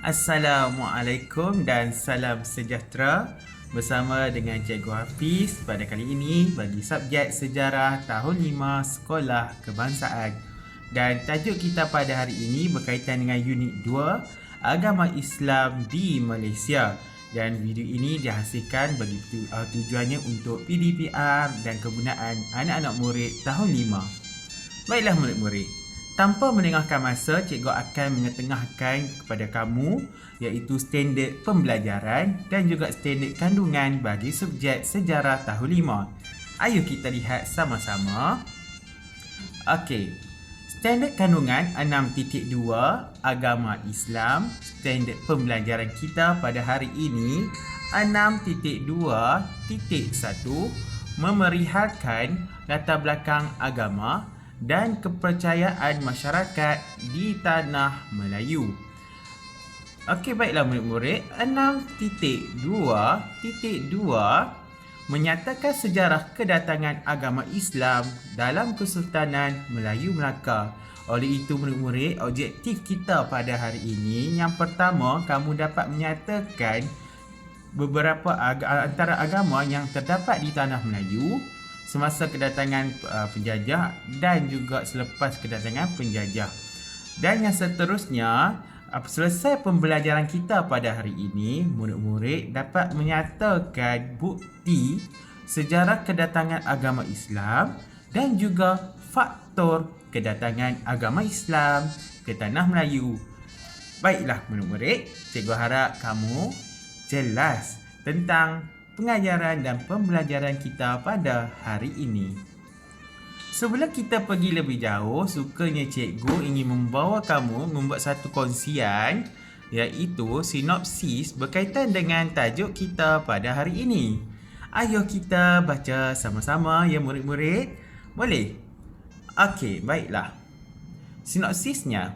Assalamualaikum dan salam sejahtera. Bersama dengan Cikgu Hafiz pada kali ini bagi subjek Sejarah Tahun 5 Sekolah Kebangsaan. Dan tajuk kita pada hari ini berkaitan dengan Unit 2 Agama Islam di Malaysia. Dan video ini dihasilkan bagi tujuannya untuk PDPR dan kegunaan anak-anak murid tahun 5. Baiklah murid-murid, tanpa melengahkan masa, cikgu akan mengetengahkan kepada kamu iaitu standard pembelajaran dan juga standard kandungan bagi subjek sejarah tahun 5. Ayo kita lihat sama-sama. Okey. Standard kandungan 6.2 Agama Islam. Standard pembelajaran kita pada hari ini 6.2.1 Memerihalkan latar belakang agama dan kepercayaan masyarakat di tanah Melayu. Okey, baiklah murid-murid, 6.2.2 menyatakan sejarah kedatangan agama Islam dalam Kesultanan Melayu Melaka. Oleh itu murid-murid, objektif kita pada hari ini, yang pertama, kamu dapat menyatakan beberapa antara agama yang terdapat di tanah Melayu semasa kedatangan penjajah dan juga selepas kedatangan penjajah. Dan yang seterusnya, selesai pembelajaran kita pada hari ini, murid-murid dapat menyatakan bukti sejarah kedatangan agama Islam dan juga faktor kedatangan agama Islam ke tanah Melayu. Baiklah murid-murid, cikgu harap kamu jelas tentang pengajaran dan pembelajaran kita pada hari ini. Sebelum kita pergi lebih jauh, sukanya cikgu ingin membawa kamu membuat satu kongsian, iaitu sinopsis berkaitan dengan tajuk kita pada hari ini. Ayo kita baca sama-sama ya murid-murid. Boleh? Okey, baiklah. Sinopsisnya.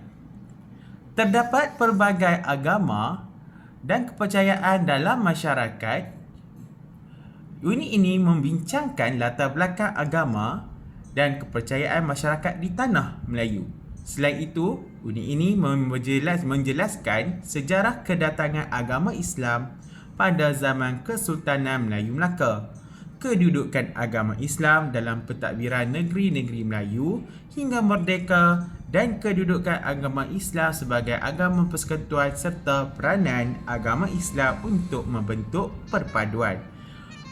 Terdapat pelbagai agama dan kepercayaan dalam masyarakat. Unit ini membincangkan latar belakang agama dan kepercayaan masyarakat di tanah Melayu. Selain itu, unit ini menjelaskan sejarah kedatangan agama Islam pada zaman Kesultanan Melayu Melaka, kedudukan agama Islam dalam pentadbiran negeri-negeri Melayu hingga merdeka dan kedudukan agama Islam sebagai agama persekutuan serta peranan agama Islam untuk membentuk perpaduan.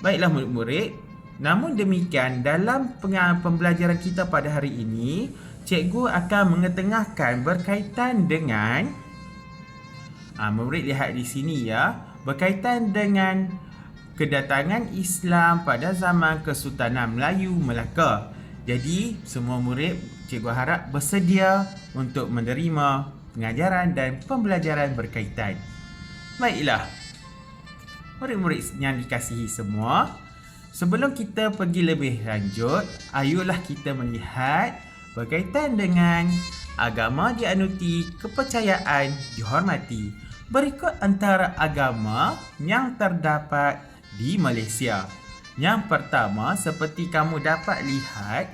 Baiklah murid-murid, namun demikian, dalam pembelajaran kita pada hari ini, cikgu akan mengetengahkan berkaitan dengan murid lihat di sini ya, berkaitan dengan kedatangan Islam pada zaman Kesultanan Melayu Melaka. Jadi, semua murid cikgu harap bersedia untuk menerima pengajaran dan pembelajaran berkaitan. Baiklah, murid-murid yang dikasihi semua, sebelum kita pergi lebih lanjut, ayolah kita melihat berkaitan dengan agama dianuti, kepercayaan dihormati. Berikut antara agama yang terdapat di Malaysia. Yang pertama, seperti kamu dapat lihat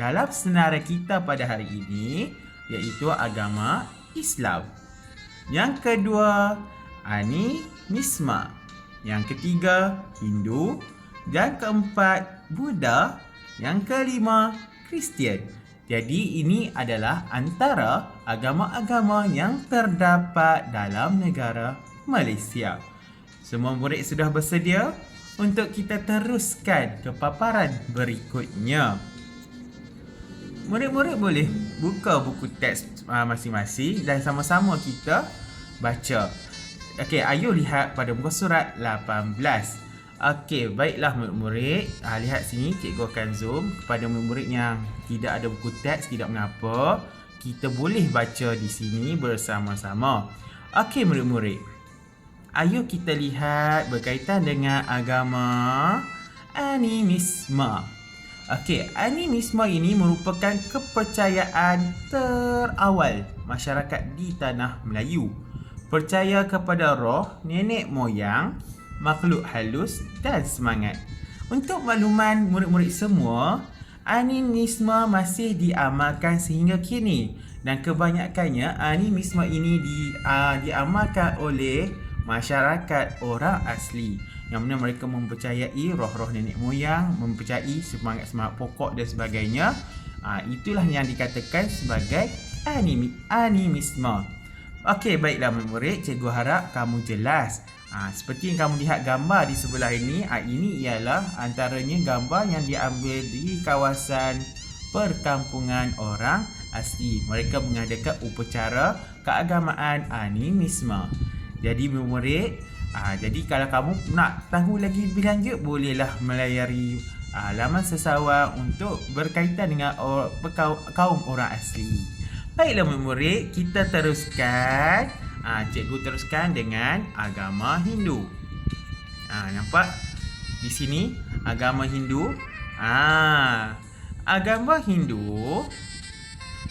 dalam senarai kita pada hari ini, iaitu agama Islam. Yang kedua, animisme. Yang ketiga, Hindu. Yang keempat, Buddha. Yang kelima, Kristian. Jadi ini adalah antara agama-agama yang terdapat dalam negara Malaysia. Semua murid sudah bersedia untuk kita teruskan ke paparan berikutnya. Murid-murid boleh buka buku teks masing-masing dan sama-sama kita baca. Okey, ayo lihat pada muka surat 18. Okey, baiklah murid-murid. Lihat sini, cikgu akan zoom kepada murid-murid yang tidak ada buku teks, tidak mengapa. Kita boleh baca di sini bersama-sama. Okey murid-murid. Ayo kita lihat berkaitan dengan agama animisme. Okey, animisme ini merupakan kepercayaan terawal masyarakat di tanah Melayu. Percaya kepada roh, nenek moyang, makhluk halus dan semangat. Untuk makluman murid-murid semua, animisme masih diamalkan sehingga kini Dan kebanyakannya animisme ini diamalkan oleh masyarakat orang asli, yang mana mereka mempercayai roh-roh nenek moyang, mempercayai semangat-semangat pokok dan sebagainya. Itulah yang dikatakan sebagai animisme. Okey, baiklah murid, cikgu harap kamu jelas. Seperti yang kamu lihat gambar di sebelah ini, ini ialah antaranya gambar yang diambil di kawasan perkampungan orang asli. Mereka mengadakan upacara keagamaan animisme. Jadi murid, jadi kalau kamu nak tahu lagi lebih lanjut, bolehlah melayari laman Sesawang untuk berkaitan dengan kaum orang asli. Baiklah murid, kita teruskan. Cikgu teruskan dengan agama Hindu. Nampak di sini agama Hindu. Agama Hindu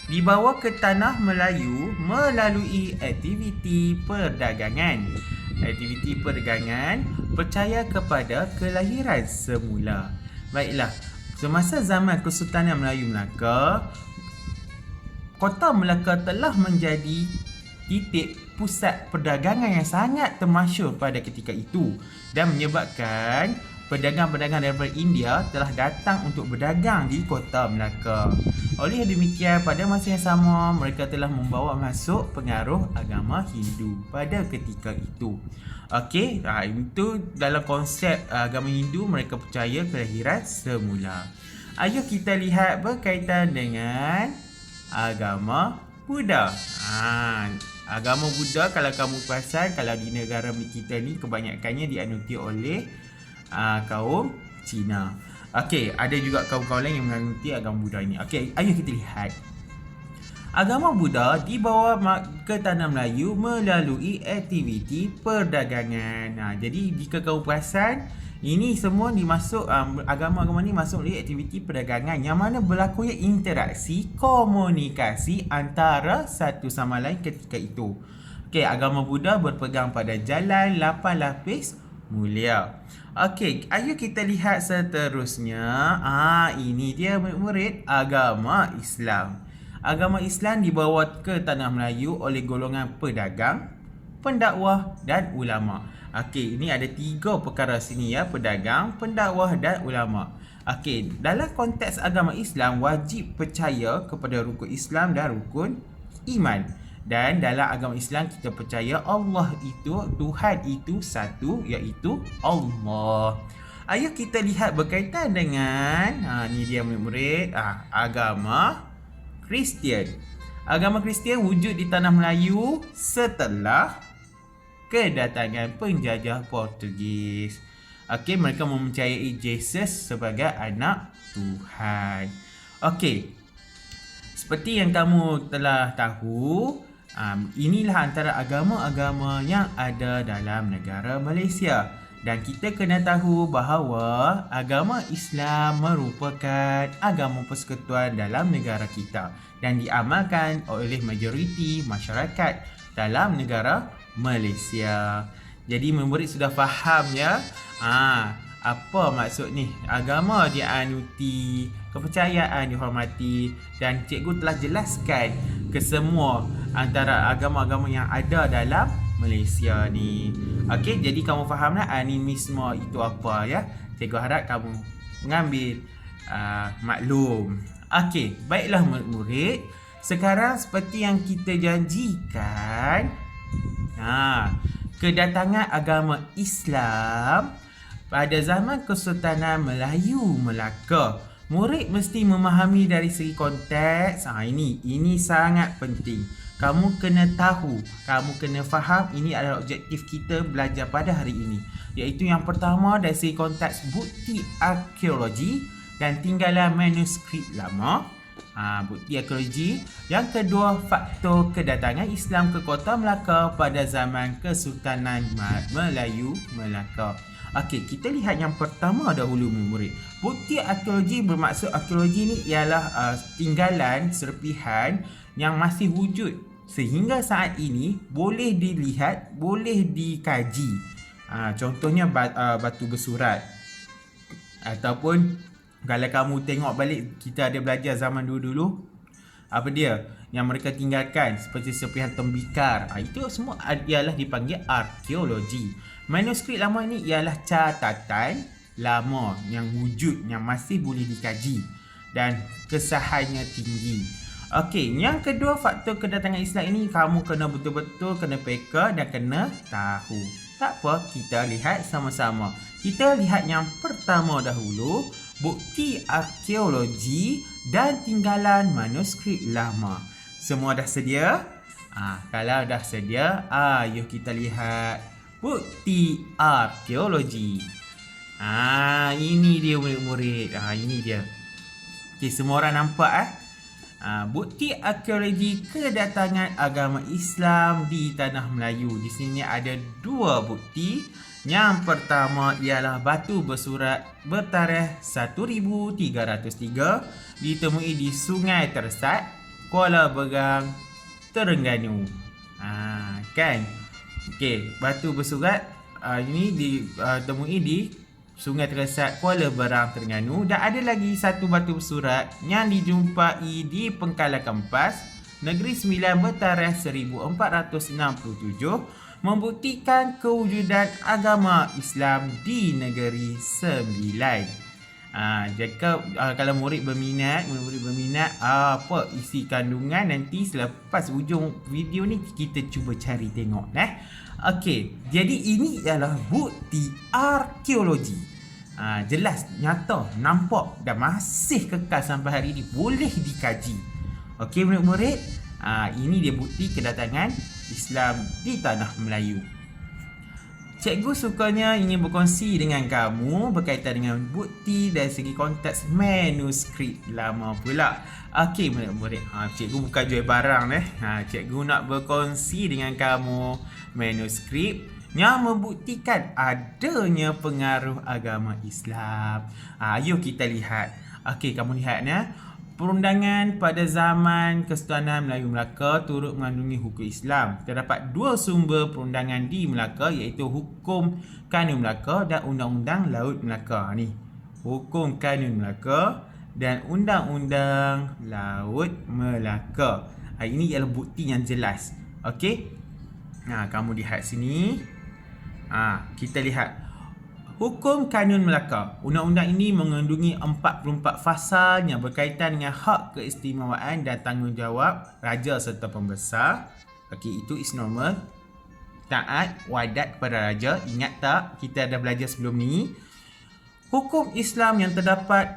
dibawa ke tanah Melayu melalui aktiviti perdagangan. Aktiviti perdagangan percaya kepada kelahiran semula. Baiklah, semasa zaman Kesultanan Melayu Melaka, Kota Melaka telah menjadi titik pusat perdagangan yang sangat termasyhur pada ketika itu dan menyebabkan pedagang-pedagang daripada India telah datang untuk berdagang di Kota Melaka. Oleh demikian, pada masa yang sama, mereka telah membawa masuk pengaruh agama Hindu pada ketika itu. Okey, itu dalam konsep agama Hindu, mereka percaya kelahiran semula. Ayuh kita lihat berkaitan dengan agama Buddha. Agama Buddha, kalau kamu perasan, kalau di negara kita ni kebanyakannya dianuti oleh kaum Cina. Okey, ada juga kaum-kaum lain yang menganuti agama Buddha ini. Okey, ayo kita lihat. Agama Buddha dibawa ke tanah Melayu melalui aktiviti perdagangan. Jadi jika kamu perasan, ini semua dimasuk agama-agama ni masuk oleh aktiviti perdagangan yang mana berlakunya interaksi, komunikasi antara satu sama lain ketika itu. Okey, agama Buddha berpegang pada jalan 8 lapis mulia. Okey, ayo kita lihat seterusnya. Ini dia murid-murid agama Islam. Agama Islam dibawa ke tanah Melayu oleh golongan pedagang, pendakwah dan ulama. Okey, ini ada 3 perkara sini ya, pedagang, pendakwah dan ulama. Okey, dalam konteks agama Islam wajib percaya kepada rukun Islam dan rukun iman. Dan dalam agama Islam kita percaya Allah itu, Tuhan itu satu, iaitu Allah. Ayo kita lihat berkaitan dengan ni dia murid-murid, agama Kristian. Agama Kristian wujud di tanah Melayu setelah kedatangan penjajah Portugis. Okey, mereka mempercayai Yesus sebagai anak Tuhan. Okey, seperti yang kamu telah tahu, inilah antara agama-agama yang ada dalam negara Malaysia. Dan kita kena tahu bahawa agama Islam merupakan agama persekutuan dalam negara kita dan diamalkan oleh majoriti masyarakat dalam negara Malaysia. Jadi murid sudah faham ya, apa maksud ni? Agama dianuti, kepercayaan dihormati, dan cikgu telah jelaskan ke semua antara agama-agama yang ada dalam Malaysia ni. Okey, jadi kamu fahamlah animisme itu apa ya. Cikgu harap kamu mengambil maklum. Okey, baiklah murid-murid. Sekarang seperti yang kita janjikan, kedatangan agama Islam pada zaman Kesultanan Melayu Melaka. Murid mesti memahami dari segi konteks. Ini sangat penting. Kamu kena tahu, kamu kena faham, ini adalah objektif kita belajar pada hari ini. Iaitu yang pertama dari segi konteks bukti arkeologi dan tinggalan manuskrip lama. Bukti arkeologi. Yang kedua, faktor kedatangan Islam ke Kota Melaka pada zaman Kesultanan Melayu Melaka. Okey, kita lihat yang pertama dahulu murid. Bukti arkeologi bermaksud arkeologi ni ialah tinggalan serpihan yang masih wujud sehingga saat ini, boleh dilihat, boleh dikaji. Contohnya batu bersurat. Ataupun kalau kamu tengok balik, kita ada belajar zaman dulu-dulu, apa dia yang mereka tinggalkan seperti serpihan tembikar. Itu semua ialah dipanggil arkeologi. Manuskrip lama ini ialah catatan lama yang wujud, yang masih boleh dikaji dan kesahannya tinggi. Okey, yang kedua faktor kedatangan Islam ini kamu kena betul-betul kena peka dan kena tahu. Tak apa, kita lihat sama-sama. Kita lihat yang pertama dahulu, bukti arkeologi dan tinggalan manuskrip lama. Semua dah sedia? Kalau dah sedia, yuk kita lihat bukti arkeologi. Ini dia murid-murid. Ini dia. Okey, semua orang nampak bukti arkeologi kedatangan agama Islam di tanah Melayu. Di sini ada dua bukti. Yang pertama ialah batu bersurat bertarikh 1303 ditemui di Sungai Tersat, Kuala Bergang, Terengganu. Kan? Okey, batu bersurat ini ditemui di Sungai Tersat, Kuala Berang, Terengganu. Dan ada lagi satu batu bersurat yang dijumpai di Pengkalan Kempas, Negeri Sembilan bertarikh 1467 membuktikan kewujudan agama Islam di Negeri Sembilan. Kalau murid berminat apa isi kandungan, nanti selepas ujung video ni kita cuba cari tengok. Okey, jadi ini ialah bukti arkeologi. Jelas, nyata, nampak dan masih kekal sampai hari ini, boleh dikaji. Okey murid-murid, ini dia bukti kedatangan Islam di tanah Melayu. Cikgu sukanya ingin berkongsi dengan kamu berkaitan dengan bukti dari segi konteks manuskrip lama pula. Okey murid-murid, cikgu bukan jual barang cikgu nak berkongsi dengan kamu manuskrip yang membuktikan adanya pengaruh agama Islam. Yuk kita lihat. Okey, kamu lihat perundangan pada zaman Kesultanan Melayu Melaka turut mengandungi hukum Islam. Terdapat dua sumber perundangan di Melaka, iaitu Hukum Kanun Melaka dan Undang-Undang Laut Melaka. Ni, Hukum Kanun Melaka dan Undang-Undang Laut Melaka. Ini ialah bukti yang jelas. Okey. Kamu lihat sini. Kita lihat Hukum Kanun Melaka. Undang-undang ini mengandungi 44 fasal yang berkaitan dengan hak keistimewaan dan tanggungjawab raja serta pembesar. Okey, itu is normal. Taat wadat kepada raja. Ingat tak? Kita dah belajar sebelum ni. Hukum Islam yang terdapat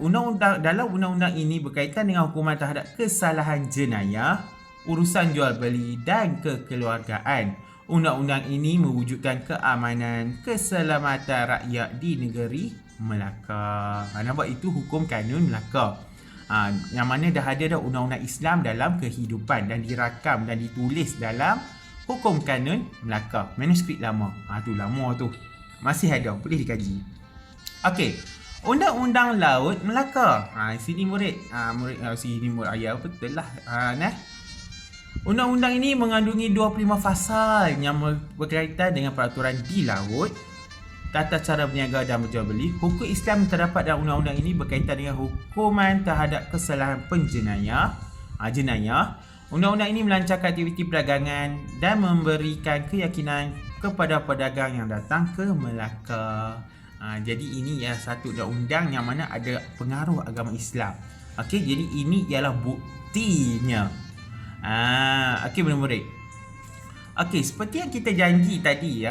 dalam undang-undang ini berkaitan dengan hukuman terhadap kesalahan jenayah, urusan jual beli dan kekeluargaan. Undang-undang ini mewujudkan keamanan, keselamatan rakyat di negeri Melaka. Nampak, itu Hukum Kanun Melaka. Yang mana dah ada undang-undang Islam dalam kehidupan dan dirakam dan ditulis dalam Hukum Kanun Melaka. Manuskrip lama. Tu lama tu. Masih ada, boleh dikaji. Okey. Undang-Undang Laut Melaka. Sini murid. Sini murid ayah betul lah. Undang-undang ini mengandungi 25 fasal yang berkaitan dengan peraturan di laut, tata cara berniaga dan berjual beli. Hukum Islam yang terdapat dalam undang-undang ini berkaitan dengan hukuman terhadap kesalahan jenayah. Undang-undang ini melancarkan aktiviti perdagangan dan memberikan keyakinan kepada pedagang yang datang ke Melaka. Jadi ini ialah satu undang-undang yang mana ada pengaruh agama Islam. Okey, jadi ini ialah buktinya. Okey murid-murid. Okey, seperti yang kita janji tadi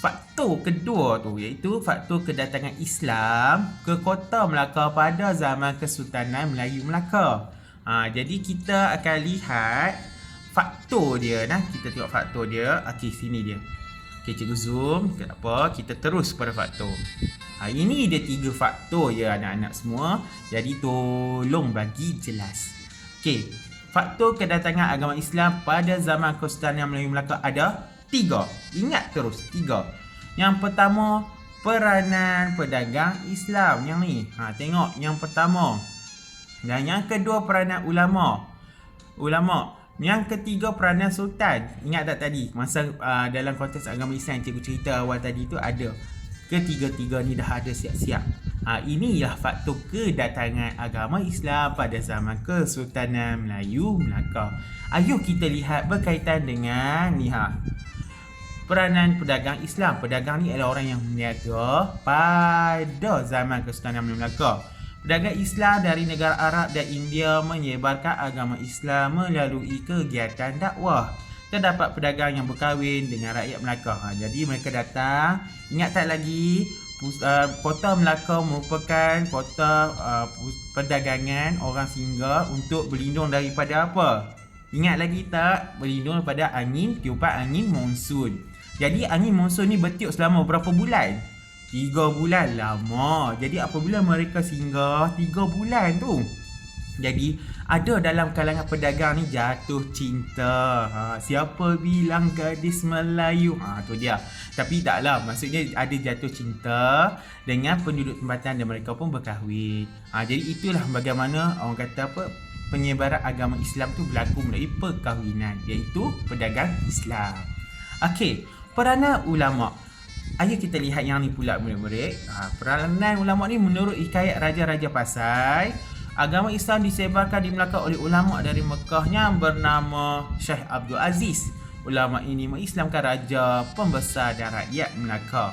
faktor kedua tu iaitu faktor kedatangan Islam ke kota Melaka pada zaman Kesultanan Melayu Melaka. Jadi kita akan lihat faktor dia Kita tengok faktor dia. Okey, sini dia. Okey, cikgu zoom. Tak apa, kita terus pada faktor. Ini dia 3 faktor anak-anak semua. Jadi tolong bagi jelas. Okey. Faktor kedatangan agama Islam pada zaman Kesultanan Melayu Melaka ada 3. Ingat terus, 3. Yang pertama, peranan pedagang Islam. Yang ni, tengok yang pertama. Dan yang kedua, peranan ulama. Yang ketiga, peranan sultan. Ingat tak tadi, masa dalam konteks agama Islam yang cikgu cerita awal tadi tu ada ketiga-tiga ni dah ada siap-siap. Inilah faktor kedatangan agama Islam pada zaman Kesultanan Melayu Melaka. Ayuh kita lihat berkaitan dengan ni peranan pedagang Islam. Pedagang ni adalah orang yang berniaga pada zaman Kesultanan Melayu Melaka. Pedagang Islam dari negara Arab dan India menyebarkan agama Islam melalui kegiatan dakwah. Terdapat pedagang yang berkahwin dengan rakyat Melaka. Jadi mereka datang. Ingat tak lagi, kota Melaka merupakan kota perdagangan orang singgah untuk berlindung daripada apa? Ingat lagi tak? Berlindung daripada tiupan angin monsun. Jadi angin monsun ni bertiup selama berapa bulan? 3 bulan, lama. Jadi apabila mereka singgah 3 bulan tu, jadi ada dalam kalangan pedagang ni jatuh cinta. Siapa bilang gadis Melayu? Tu dia. Tapi taklah, maksudnya ada jatuh cinta dengan penduduk tempatan dan mereka pun berkahwin. Jadi itulah bagaimana orang kata penyebaran agama Islam tu berlaku melalui perkahwinan, iaitu pedagang Islam. Okey, peranan ulama. Ayo kita lihat yang ni pula murid-murid. Peranan ulama ni menurut hikayat Raja-Raja Pasai, agama Islam disebarkan di Melaka oleh ulama dari Mekah yang bernama Syekh Abdul Aziz. Ulama ini mengislamkan raja, pembesar dan rakyat Melaka.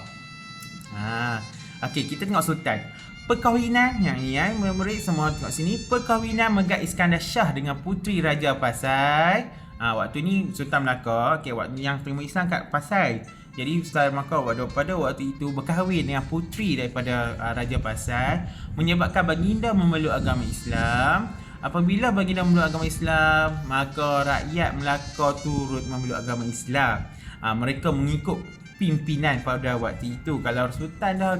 Okey, kita tengok sultan. Perkahwinan yang ni murid-murid semua tengok sini. Perkahwinan Megat Iskandar Shah dengan puteri Raja Pasai. Waktu ni Sultan Melaka, waktu yang terima Islam kat Pasai. Jadi Sultan Melaka pada waktu itu berkahwin dengan puteri daripada Raja Pasai, menyebabkan baginda memeluk agama Islam. Apabila baginda memeluk agama Islam, maka rakyat Melaka turut memeluk agama Islam. Mereka mengikut pimpinan pada waktu itu. Kalau Sultan dah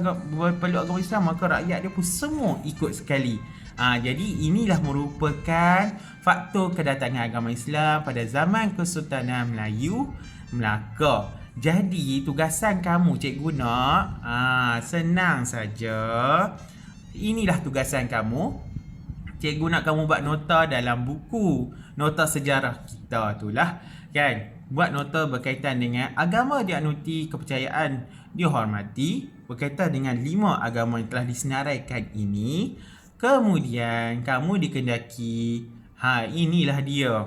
peluk agama Islam, maka rakyat dia pun semua ikut sekali. Jadi inilah merupakan faktor kedatangan agama Islam pada zaman Kesultanan Melayu Melaka. Jadi tugasan kamu cikgu nak senang saja. Inilah tugasan kamu. Cikgu nak kamu buat nota dalam buku nota sejarah kita itulah, kan? Buat nota berkaitan dengan agama dianuti, kepercayaan dihormati, berkaitan dengan 5 agama yang telah disenaraikan ini. Kemudian kamu dikendaki inilah dia.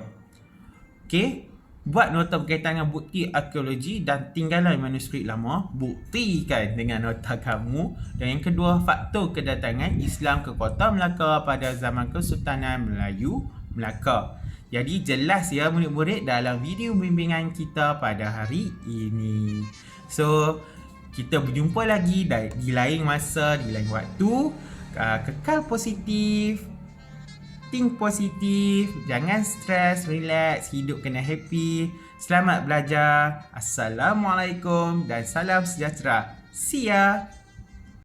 Okey, buat nota berkaitan dengan bukti arkeologi dan tinggalan manuskrip lama, buktikan dengan nota kamu. Dan yang kedua, faktor kedatangan Islam ke kota Melaka pada zaman Kesultanan Melayu Melaka. Jadi jelas ya murid-murid dalam video bimbingan kita pada hari ini. So, kita berjumpa lagi di lain masa, di lain waktu. Kekal positif, think positif, jangan stres, relax, hidup kena happy. Selamat belajar. Assalamualaikum dan salam sejahtera. See ya.